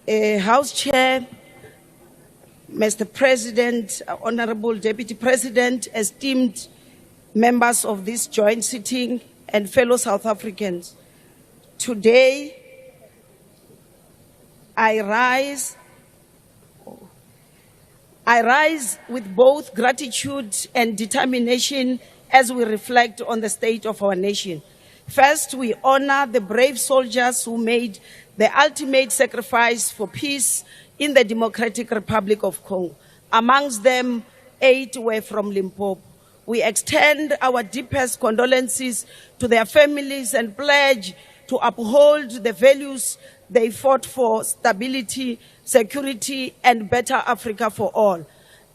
House Chair, Mr. President, Honorable Deputy President, esteemed members of this joint sitting, and fellow South Africans, today I rise with both gratitude and determination as we reflect on the state of our nation. First, we honor the brave soldiers who made the ultimate sacrifice for peace in the Democratic Republic of Congo. Amongst them, 8 were from Limpopo. We extend our deepest condolences to their families and pledge to uphold the values they fought for: stability, security, and better Africa for all.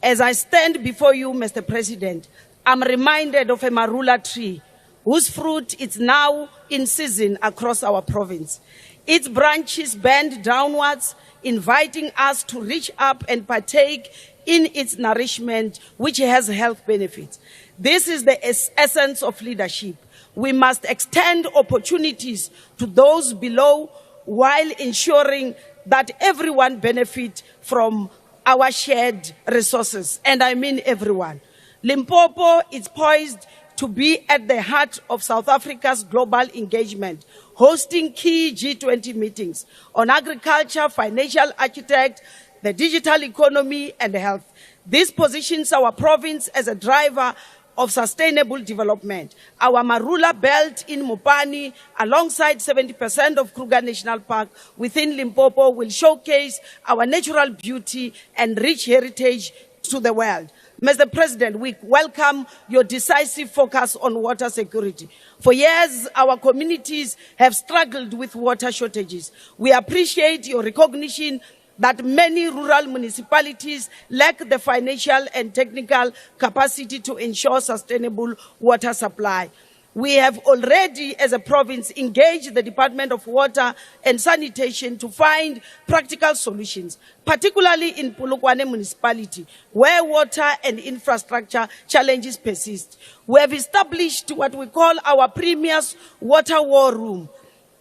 As I stand before you, Mr. President, I'm reminded of a marula tree whose fruit is now in season across our province. Its branches bend downwards, inviting us to reach up and partake in its nourishment, which has health benefits. This is the essence of leadership. We must extend opportunities to those below while ensuring that everyone benefits from our shared resources, and I mean everyone. Limpopo is poised to be at the heart of South Africa's global engagement, hosting key G20 meetings on agriculture, financial architect, the digital economy, and health. This positions our province as a driver of sustainable development. Our Marula Belt in Mopani, alongside 70% of Kruger National Park within Limpopo, will showcase our natural beauty and rich heritage to the world. Mr. President, we welcome your decisive focus on water security. For years, our communities have struggled with water shortages. We appreciate your recognition that many rural municipalities lack the financial and technical capacity to ensure sustainable water supply. We have already, as a province, engaged the Department of Water and Sanitation to find practical solutions, particularly in Polokwane municipality, where water and infrastructure challenges persist. We have established what we call our Premier's Water War Room,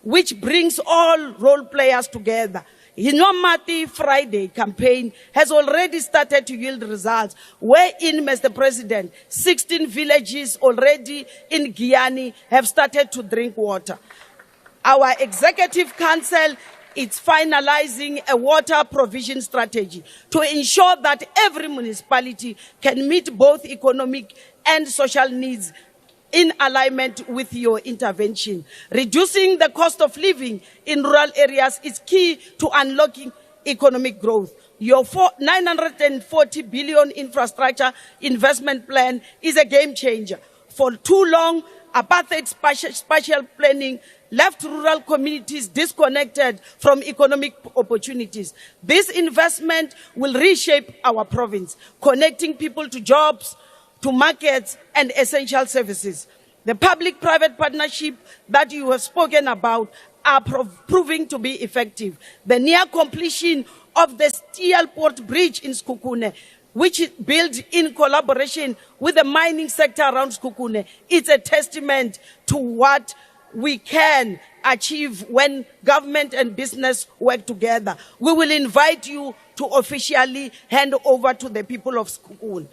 which brings all role players together. Hinomati Friday campaign has already started to yield results, wherein, Mr. President, 16 villages already in Guyana have started to drink water. Our Executive Council is finalizing a water provision strategy to ensure that every municipality can meet both economic and social needs in alignment with your intervention. Reducing the cost of living in rural areas is key to unlocking economic growth. Your 940 billion infrastructure investment plan is a game changer. For too long, apartheid spatial planning left rural communities disconnected from economic opportunities. This investment will reshape our province, connecting people to jobs, to markets and essential services. The public-private partnership that you have spoken about are proving to be effective. The near completion of the steel port bridge in Sekhukhune, which is built in collaboration with the mining sector around Sekhukhune, is a testament to what we can achieve when government and business work together. We will invite you to officially hand over to the people of Sekhukhune.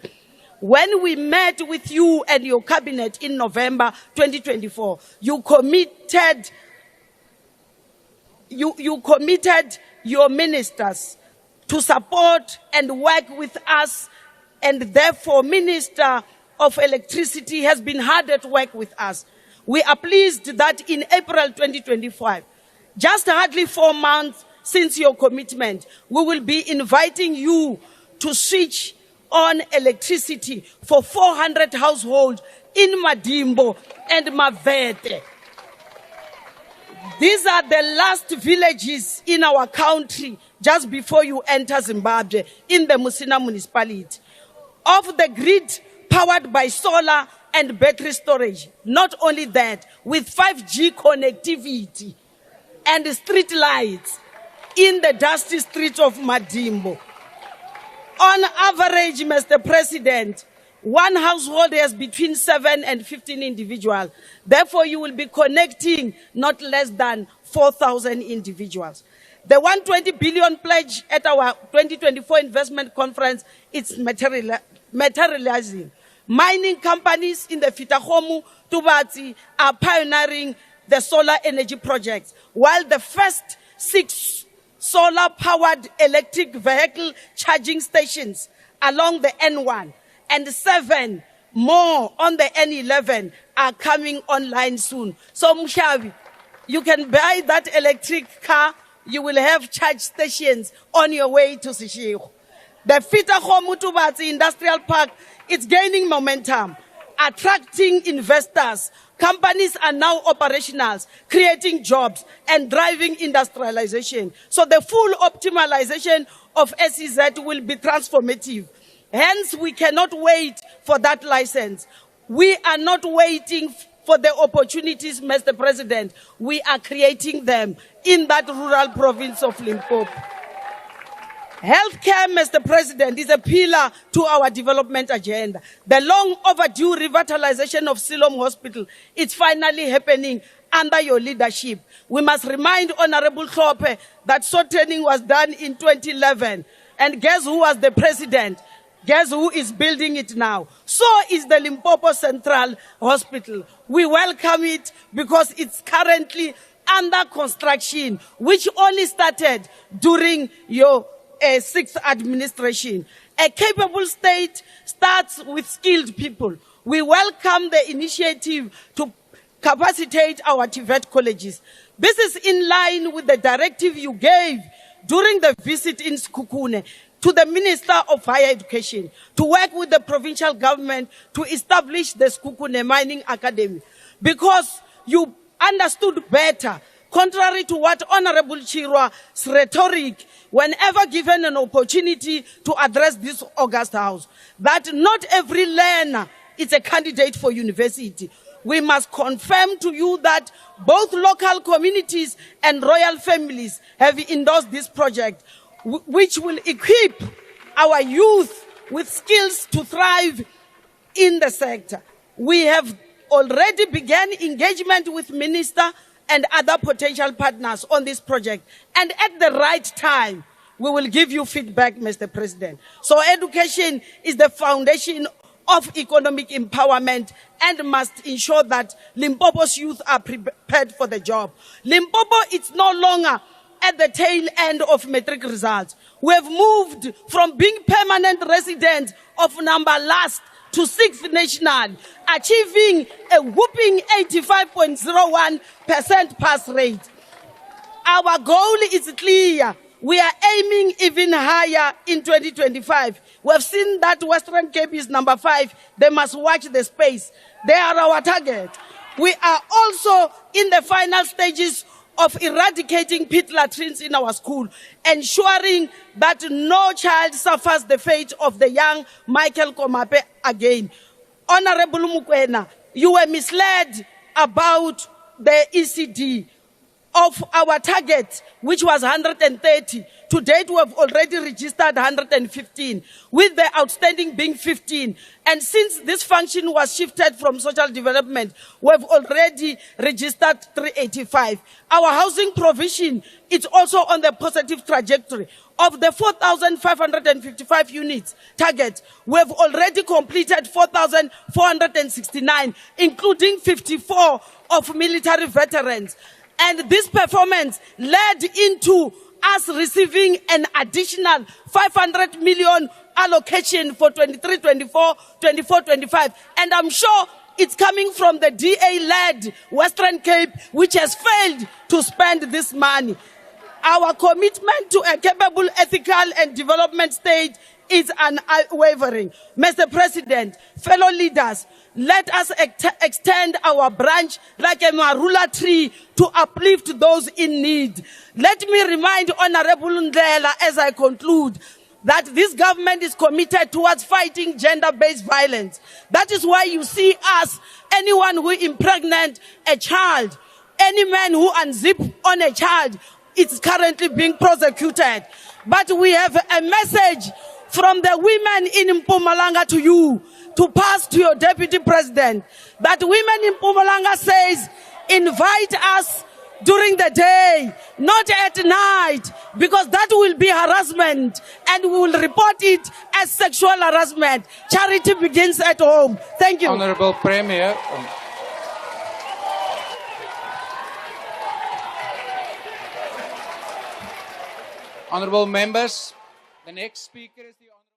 When we met with you and your cabinet in November 2024, you committed your ministers to support and work with us, and therefore Minister of Electricity has been hard at work with us. We are pleased that in April 2025, just hardly 4 months since your commitment, we will be inviting you to switch on electricity for 400 households in Madimbo and Mavete. These are the last villages in our country just before you enter Zimbabwe in the Musina municipality. Of the grid powered by solar and battery storage. Not only that, with 5G connectivity and street lights in the dusty streets of Madimbo. On average, Mr. President, One household has between 7 and 15 individuals. Therefore, you will be connecting not less than 4,000 individuals. The 120 billion pledge at our 2024 investment conference is materializing. Mining companies in the Fitahomu, Tubatsi are pioneering the solar energy projects, while the first 6 solar-powered electric vehicle charging stations along the N1 and 7 more on the N11 are coming online soon. So, Mushavi, you can buy that electric car. You will have charge stations on your way to Sishiro. The Fitahomu Tubatsi Industrial Park is gaining momentum, attracting investors. Companies are now operational, creating jobs and driving industrialization. So the full optimization of SEZ will be transformative. Hence, we cannot wait for that license. We are not waiting for the opportunities, Mr. President. We are creating them in that rural province of Limpopo. Healthcare, Mr. President, is a pillar to our development agenda. The long overdue revitalization of Siloam Hospital is finally happening under your leadership. We must remind Honorable Phophi that training was done in 2011. And guess who was the president? Guess who is building it now? So is the Limpopo Central Hospital. We welcome it because it's currently under construction, which only started during your 6th administration. A capable state starts with skilled people. We welcome the initiative to capacitate our TVET colleges. This is in line with the directive you gave during the visit in Sekhukhune to the Minister of Higher Education to work with the provincial government to establish the Sekhukhune Mining Academy, because you understood better, contrary to what Honorable Chirwa's rhetoric, whenever given an opportunity to address this august house, that not every learner is a candidate for university. We must confirm to you that both local communities and royal families have endorsed this project, which will equip our youth with skills to thrive in the sector. We have already begun engagement with Minister and other potential partners on this project. And at the right time, we will give you feedback, Mr. President. So education is the foundation of economic empowerment and must ensure that Limpopo's youth are prepared for the job. Limpopo is no longer at the tail end of matric results. We have moved from being permanent residents of number last to 6th national, achieving a whopping 85.01% pass rate. Our goal is clear. We are aiming even higher in 2025. We have seen that Western Cape is number 5. They must watch the space. They are our target. We are also in the final stages of eradicating pit latrines in our school, ensuring that no child suffers the fate of the young Michael Komape again. Honorable Mukwena, you were misled about the ECD of our target, which was 130. To date, we have already registered 115, with the outstanding being 15. And since this function was shifted from social development, we have already registered 385. Our housing provision is also on the positive trajectory. Of the 4,555 units target, we have already completed 4,469, including 54 of military veterans. And this performance led into us receiving an additional 500 million allocation for 23-24, 24-25. And I'm sure it's coming from the DA-led Western Cape, which has failed to spend this money. Our commitment to a capable, ethical, and development state is unwavering. Mr. President, fellow leaders, let us extend our branch like a marula tree to uplift those in need. Let me remind Honorable Ndlela as I conclude that this government is committed towards fighting gender-based violence. That is why you see us, anyone who impregnates a child, any man who unzips on a child, it's currently being prosecuted. But we have a message from the women in Mpumalanga to you, to pass to your deputy president, that women in Mpumalanga says, invite us during the day, not at night, because that will be harassment and we will report it as sexual harassment. Charity begins at home. Thank you. Honorable Premier. Honorable members, the next speaker is the Honorable